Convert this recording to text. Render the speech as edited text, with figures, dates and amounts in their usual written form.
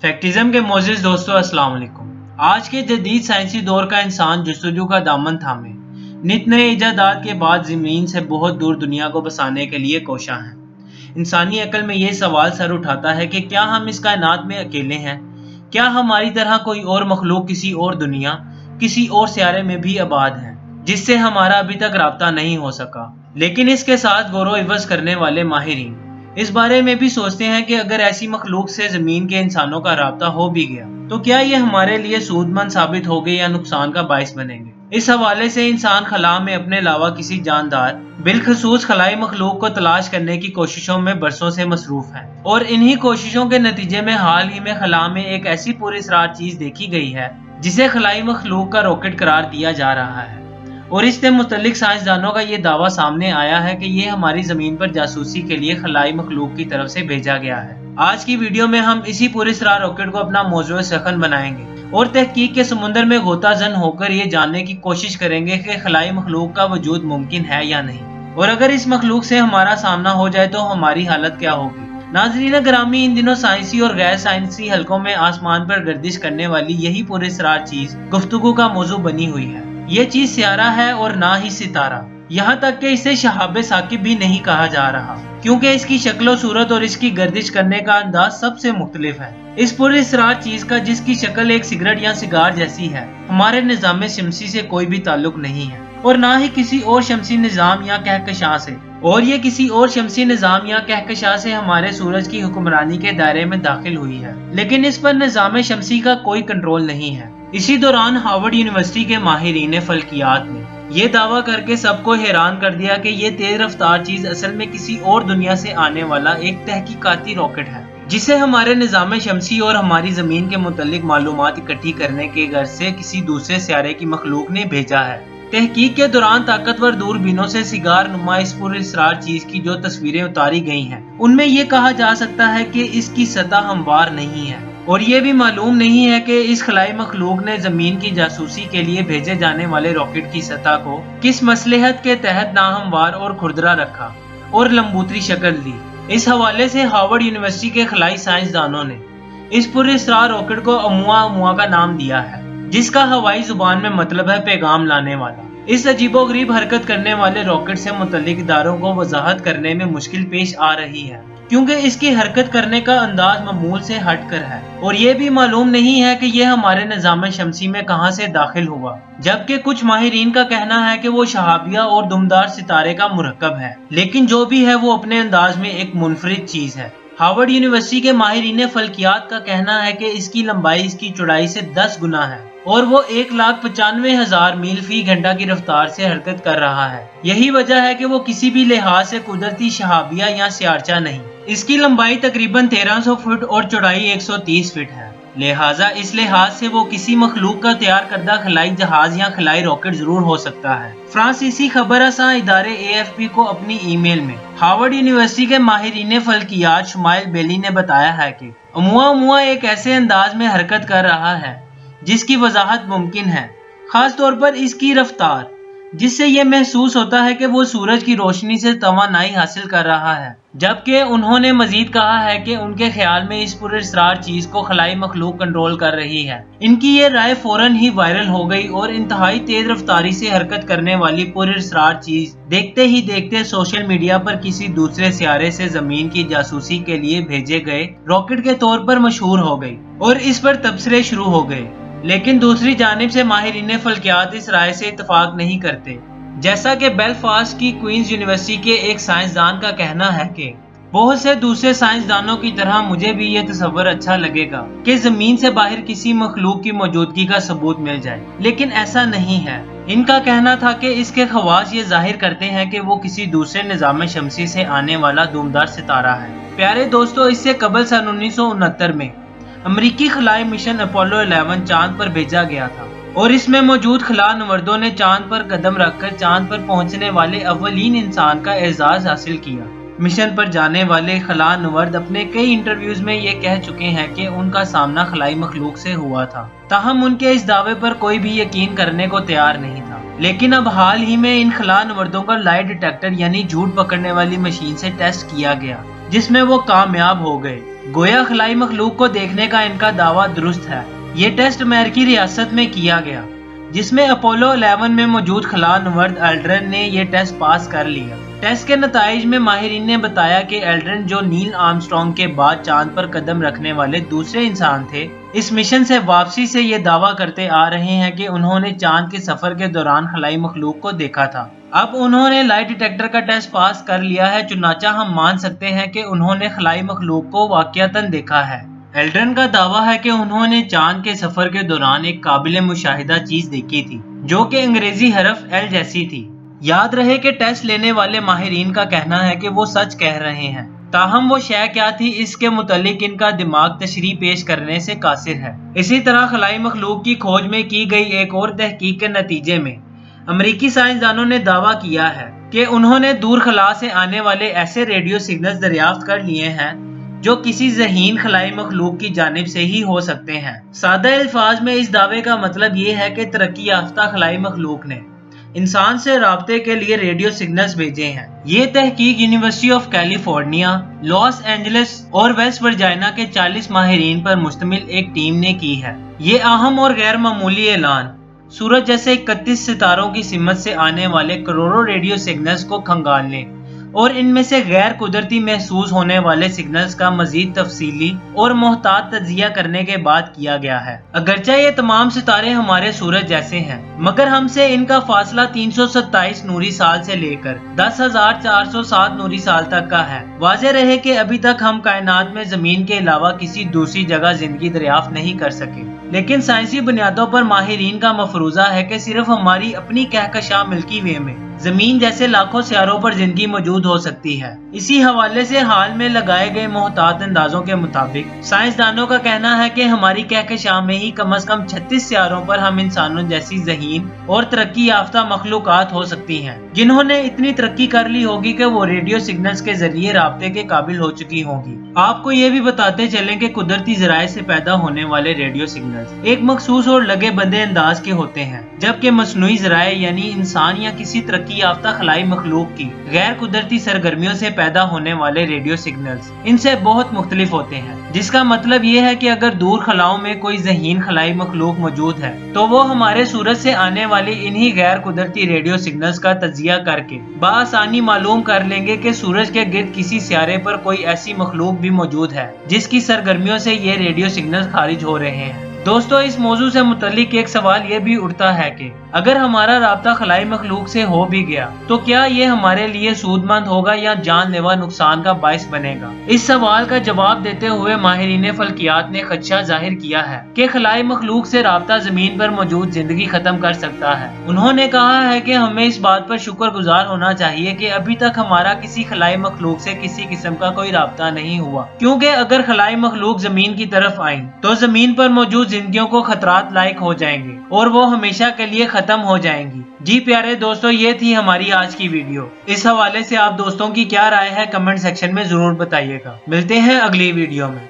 फैक्टिज्म के मोअज़्ज़िज़ दोस्तों, अस्सलाम वालेकुम। आज के जदीद साइंसी दौर का इंसान जस्तजू का दामन थामे नित नए इजादात के बाद ज़मीन से बहुत दूर दुनिया को बसाने के लिए कोशा है। इंसानी अक्ल में ये सवाल सर उठाता है कि क्या हम इस कायनात में अकेले हैं? क्या हमारी तरह कोई और मखलूक किसी और दुनिया, किसी और सियारे में भी आबाद है, जिससे हमारा अभी तक राब्ता नहीं हो सका? लेकिन इसके साथ गौरो इवज़ करने वाले माहिरीन इस बारे में भी सोचते हैं कि अगर ऐसी मखलूक से ज़मीन के इंसानों का राब्ता हो भी गया तो क्या ये हमारे लिए सूदमंद साबित होंगे या नुकसान का बाइस बनेंगे। इस हवाले से इंसान खला में अपने अलावा किसी जानदार बिलखसूस खलाई मखलूक को तलाश करने की कोशिशों में बरसों से मसरूफ है, और इन्हीं कोशिशों के नतीजे में हाल ही में खला में एक ऐसी पुरअसरार चीज देखी गई है जिसे खलाई मखलूक का रॉकेट करार दिया जा रहा है। और इससे मुतल्लिक साइंसदानों का ये दावा सामने आया है कि ये हमारी जमीन पर जासूसी के लिए खलाई मखलूक की तरफ से भेजा गया है। आज की वीडियो में हम इसी पुरअसरार रॉकेट को अपना मौज़ूअ सखन बनाएंगे और तहकीक के समुंदर में गोताजन होकर ये जानने की कोशिश करेंगे कि खलाई मखलूक का वजूद मुमकिन है या नहीं, और अगर इस मखलूक से हमारा सामना हो जाए तो हमारी हालत क्या होगी। नाज़रीन ग्रामी, इन दिनों साइंसी और गैर साइंसी हलकों में आसमान पर गर्दिश करने वाली यही पुरअसरार चीज गुफ्तगू का मौजू बनी हुई है। ये चीज सियारा है और ना ही सितारा। यहाँ तक कि इसे शहाबे साकिब भी नहीं कहा जा रहा, क्योंकि इसकी शक्ल सूरत और इसकी गर्दिश करने का अंदाज सबसे मुख्तलिफ है। इस पुरअसरार चीज का, जिसकी शक्ल एक सिगरेट या सिगार जैसी है, हमारे निज़ाम शमसी से कोई भी ताल्लुक नहीं है और ना ही किसी और शमसी निज़ाम या कहकशां से, और ये किसी और शमसी निज़ाम या कहकशां से हमारे सूरज की हुक्मरानी के दायरे में दाखिल हुई है, लेकिन इस पर निज़ाम शमसी का कोई कंट्रोल नहीं है। इसी दौरान हार्वर्ड यूनिवर्सिटी के माहिरीन फल्कियात ने यह दावा करके सबको हैरान कर दिया कि ये तेज रफ्तार चीज असल में किसी और दुनिया से आने वाला एक तहकीकाती रॉकेट है, जिसे हमारे निज़ाम शमसी और हमारी जमीन के मुतल्लिक मालूमात इकट्ठी करने के गर्ज से किसी दूसरे सियारे की मखलूक ने भेजा है। तहकीक के दौरान ताकतवर दूरबीनों से सिगार नुमा इस पुरअसरार चीज की जो तस्वीरें उतारी गई हैं, उनमें यह कहा जा सकता है कि इसकी सतह हमवार नहीं है, और ये भी मालूम नहीं है कि इस खलाई मखलूक ने जमीन की जासूसी के लिए भेजे जाने वाले रॉकेट की सतह को किस मसलहत के तहत नाहमवार और खुरदरा रखा और लंबूतरी शक्ल दी। इस हवाले से हार्वर्ड यूनिवर्सिटी के खलाई साइंसदानों ने इस पुरअसरार रॉकेट को अमुआ का नाम दिया है, जिसका हवाई जुबान में मतलब है पैगाम लाने वाला। इस अजीबोगरीब हरकत करने वाले रॉकेट से मुतल्लिक इदारों को वजाहत करने में मुश्किल पेश आ रही है, क्योंकि इसकी हरकत करने का अंदाज मामूल से हटकर है, और ये भी मालूम नहीं है कि यह हमारे निज़ाम शमसी में कहां से दाखिल हुआ, जबकि कुछ माहिरीन का कहना है कि वो शहाबिया और दुमदार सितारे का मुरक्कब है। लेकिन जो भी है वो अपने अंदाज में एक मुनफरिद चीज है। हार्वर्ड यूनिवर्सिटी के माहिरीन फल्कियात का कहना है कि इसकी लंबाई इसकी चौड़ाई से 10 गुना है और वो 1,95,000 मील फी घंटा की रफ्तार से हरकत कर रहा है। यही वजह है कि वो किसी भी लिहाज से कुदरती शहाबिया या सियारचा नहीं। इसकी लंबाई तकरीबन 1300 फुट और चौड़ाई 130 फीट है, लिहाजा इस लिहाज से वो किसी मखलूक का तैयार करदा खलाई जहाज या खलाई रॉकेट जरूर हो सकता है। फ्रांसीसी खबर रसां इदारे AFP को अपनी ईमेल में हार्वर्ड यूनिवर्सिटी के माहिरीन फल्कियात शुमाइल बेली ने बताया है कि अमुआ एक ऐसे अंदाज में हरकत कर रहा है जिसकी वजाहत मुमकिन है, खास तौर पर इसकी रफ्तार, जिससे यह महसूस होता है कि वो सूरज की रोशनी से तवानाई हासिल कर रहा है। जबकि उन्होंने मजीद कहा है कि उनके ख्याल में इस पुरअसरार चीज को खलाई मखलूक कंट्रोल कर रही है। इनकी ये राय फौरन ही वायरल हो गई और इंतहाई तेज रफ्तारी से हरकत करने वाली पुरअसरार चीज देखते ही देखते सोशल मीडिया पर किसी दूसरे सियारे से जमीन की जासूसी के लिए भेजे गए रॉकेट के तौर पर मशहूर हो गई और इस पर तबसरे शुरू हो गए। लेकिन दूसरी जानिब से माहिरीन फल्कियात इस राय से इत्तफाक नहीं करते। जैसा कि बेलफास्ट की क्वींस यूनिवर्सिटी के एक साइंसदान का कहना है कि बहुत से दूसरे साइंसदानों की तरह मुझे भी ये तस्वर अच्छा लगेगा कि जमीन से बाहर किसी मखलूक की मौजूदगी का सबूत मिल जाए, लेकिन ऐसा नहीं है। इनका कहना था कि इसके खवास ये जाहिर करते हैं कि वो किसी दूसरे निज़ाम शमसी से आने वाला दूमदार सितारा है। प्यारे दोस्तों, इससे कबल सन 1969 में अमेरिकी खलाई मिशन अपोलो 11 चांद पर भेजा गया था और इसमें मौजूद खला नवर्दों ने चांद पर कदम रखकर चांद पर पहुंचने वाले अव्वलीन इंसान का एजाज हासिल किया। मिशन पर जाने वाले खला नवर्द अपने कई इंटरव्यूज में ये कह चुके हैं कि उनका सामना खलाई मखलूक से हुआ था, ताहम उनके इस दावे पर कोई भी यकीन करने को तैयार नहीं था। लेकिन अब हाल ही में इन खला नवर्दों का लाई डिटेक्टर यानी झूठ पकड़ने वाली मशीन से टेस्ट किया गया, जिसमें वो कामयाब हो गए गोया खलाई मखलूक को देखने का इनका दावा दुरुस्त है। ये टेस्ट अमेरिकी रियासत में किया गया, जिसमें अपोलो 11 में मौजूद खला नवर्द एल्ड्रिन ने यह टेस्ट पास कर लिया। टेस्ट के नताइज में माहिरीन ने बताया कि एल्ड्रिन, जो नील आर्मस्ट्रांग के बाद चांद पर कदम रखने वाले दूसरे इंसान थे, इस मिशन से वापसी से ये दावा करते आ रहे हैं कि उन्होंने चांद के सफर के दौरान खलाई मखलूक को देखा था। अब उन्होंने लाइट डिटेक्टर का टेस्ट पास कर लिया है, चुनाचा हम मान सकते हैं कि उन्होंने खलाई मखलूक को वाकयातन देखा है। एल्ड्रिन का दावा है कि उन्होंने चांद के सफर के दौरान एक काबिल मुशाहिदा चीज देखी थी, जो कि अंग्रेजी हरफ एल जैसी थी। याद रहे कि टेस्ट लेने वाले माहिरीन का कहना है कि वो सच कह रहे हैं, ताहम वो शय क्या थी इसके मुतालिक इनका दिमाग तशरीह पेश करने से कासिर है। इसी तरह खलाई मखलूक की खोज में की गई एक और तहकीक के नतीजे में अमरीकी साइंसदानों ने दावा किया है कि उन्होंने दूर खला से आने वाले ऐसे रेडियो सिग्नल्स दरियाफ्त कर लिए हैं जो किसी ज़हीन खलाई मखलूक की जानिब से ही हो सकते हैं। सादा अल्फाज में इस दावे का मतलब ये है कि तरक्की याफ्ता खलाई मखलूक ने इंसान से राब्ते के लिए रेडियो सिग्नल्स भेजे हैं। ये तहकीक university of California, Los Angeles और वेस्ट वर्जीनिया के 40 माहिरीन पर मुश्तमिल एक टीम ने की है। ये अहम और गैर मामूली ऐलान सूरज जैसे 31 सितारों की सिमत से आने वाले करोड़ों रेडियो सिग्नल्स को खंगालने और इनमें से गैर कुदरती महसूस होने वाले सिग्नल्स का मजीद तफसीली और मोहतात तज्जिया करने के बाद किया गया है। अगरचे ये तमाम सितारे हमारे सूरज जैसे हैं, मगर हमसे इनका फासला 327 नूरी साल से लेकर 10,407 नूरी साल तक का है। वाज़ेह रहे कि अभी तक हम कायनात में जमीन के अलावा किसी दूसरी जगह जिंदगी दरियाफ्त नहीं कर सके, लेकिन साइंसी बुनियादों पर माहिरीन का मफरूजा है कि सिर्फ हमारी अपनी कहकशां मिल्की वे में जमीन जैसे लाखों सियारों पर जिंदगी मौजूद हो सकती है। इसी हवाले से हाल में लगाए गए मोहतात अंदाजों के मुताबिक साइंसदानों का कहना है कि हमारी कहकशां में ही कम से कम 36 सियारों पर हम इंसानों जैसी ज़हीन और तरक्की याफ्ता मखलूकात हो सकती हैं, जिन्होंने इतनी तरक्की कर ली होगी कि वो रेडियो सिग्नल्स के जरिए राब्ते के काबिल हो चुकी होंगी। आपको ये भी बताते चलें कि कुदरती जराए से पैदा होने वाले रेडियो सिग्नल्स एक मखसूस और लगे बंदे अंदाज के होते हैं, जबकि मसनूई जराए यानी इंसान या किसी तरक्की याफ्ता खलाई मखलूक की गैर कुदरती सरगर्मियों से पैदा होने वाले रेडियो सिग्नल्स इनसे बहुत मुख्तलिफ होते हैं। जिसका मतलब ये है कि अगर दूर खलाओं में कोई ज़हीन खलाई मखलूक मौजूद है तो वो हमारे सूरज से आने वाली इन्हीं गैर कुदरती रेडियो सिग्नल्स का तज्जिया करके बआसानी मालूम कर लेंगे कि सूरज के गिर्द किसी सियारे पर कोई ऐसी मखलूक भी मौजूद है जिसकी सरगर्मियों से ये रेडियो सिग्नल्स खारिज हो रहे हैं। दोस्तों, इस मौजू से मुतल्लिक एक सवाल ये भी उठता है कि अगर हमारा राब्ता खलाई मखलूक से हो भी गया तो क्या ये हमारे लिए सूदमंद होगा या जानलेवा नुकसान का बाइस बनेगा। इस सवाल का जवाब देते हुए माहिरीन फल्कियात ने खदशा जाहिर किया है कि खलाई मखलूक से राब्ता जमीन पर मौजूद जिंदगी खत्म कर सकता है। उन्होंने कहा है कि हमें इस बात पर शुक्रगुजार होना चाहिए कि अभी तक हमारा किसी खलाई मखलूक से किसी किस्म का कोई राब्ता नहीं हुआ, क्योंकि अगर खलाई मखलूक जमीन की तरफ आई तो जमीन पर मौजूद जिंदगियों को खतरात लायक हो जाएंगे और वो हमेशा के लिए खत्म हो जाएंगी। जी प्यारे दोस्तों, ये थी हमारी आज की वीडियो। इस हवाले से आप दोस्तों की क्या राय है कमेंट सेक्शन में जरूर बताइएगा। मिलते हैं अगली वीडियो में।